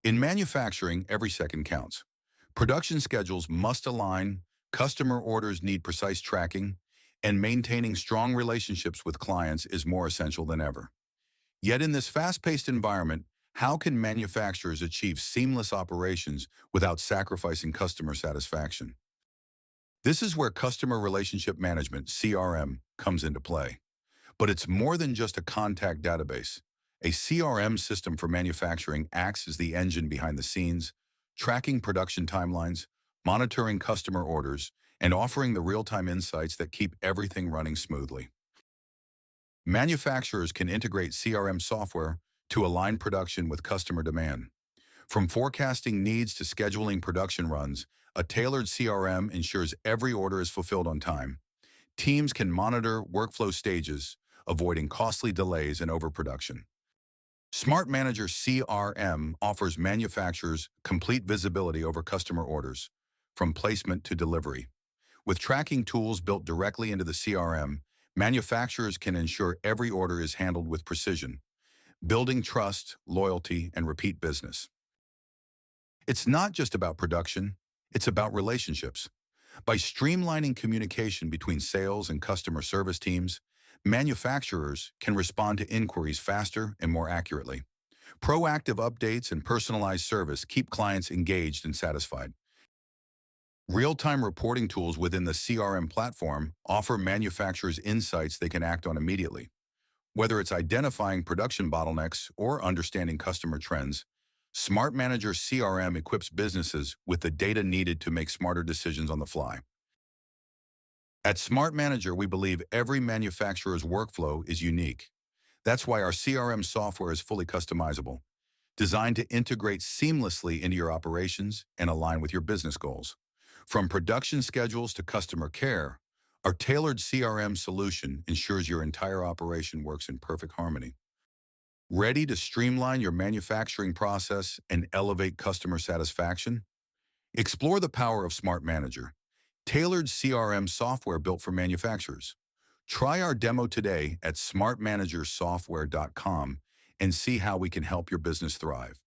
In manufacturing, every second counts. Production schedules must align, customer orders need precise tracking, and maintaining strong relationships with clients is more essential than ever. Yet in this fast-paced environment, how can manufacturers achieve seamless operations without sacrificing customer satisfaction? This is where customer relationship management, CRM, comes into play. But it's more than just a contact database. A CRM system for manufacturing acts as the engine behind the scenes, tracking production timelines, monitoring customer orders, and offering the real-time insights that keep everything running smoothly. Manufacturers can integrate CRM software to align production with customer demand. From forecasting needs to scheduling production runs, a tailored CRM ensures every order is fulfilled on time. Teams can monitor workflow stages, avoiding costly delays and overproduction. Smart Manager CRM offers manufacturers complete visibility over customer orders, from placement to delivery. With tracking tools built directly into the CRM, manufacturers can ensure every order is handled with precision, building trust, loyalty, and repeat business. It's not just about production, it's about relationships. By streamlining communication between sales and customer service teams, manufacturers can respond to inquiries faster and more accurately. Proactive updates and personalized service keep clients engaged and satisfied. Real-time reporting tools within the CRM platform offer manufacturers insights they can act on immediately. Whether it's identifying production bottlenecks or understanding customer trends, Smart Manager CRM equips businesses with the data needed to make smarter decisions on the fly. At Smart Manager, we believe every manufacturer's workflow is unique. That's why our CRM software is fully customizable, designed to integrate seamlessly into your operations and align with your business goals. From production schedules to customer care, our tailored CRM solution ensures your entire operation works in perfect harmony. Ready to streamline your manufacturing process and elevate customer satisfaction? Explore the power of Smart Manager, tailored CRM software built for manufacturers. Try our demo today at smartmanagersoftware.com and see how we can help your business thrive.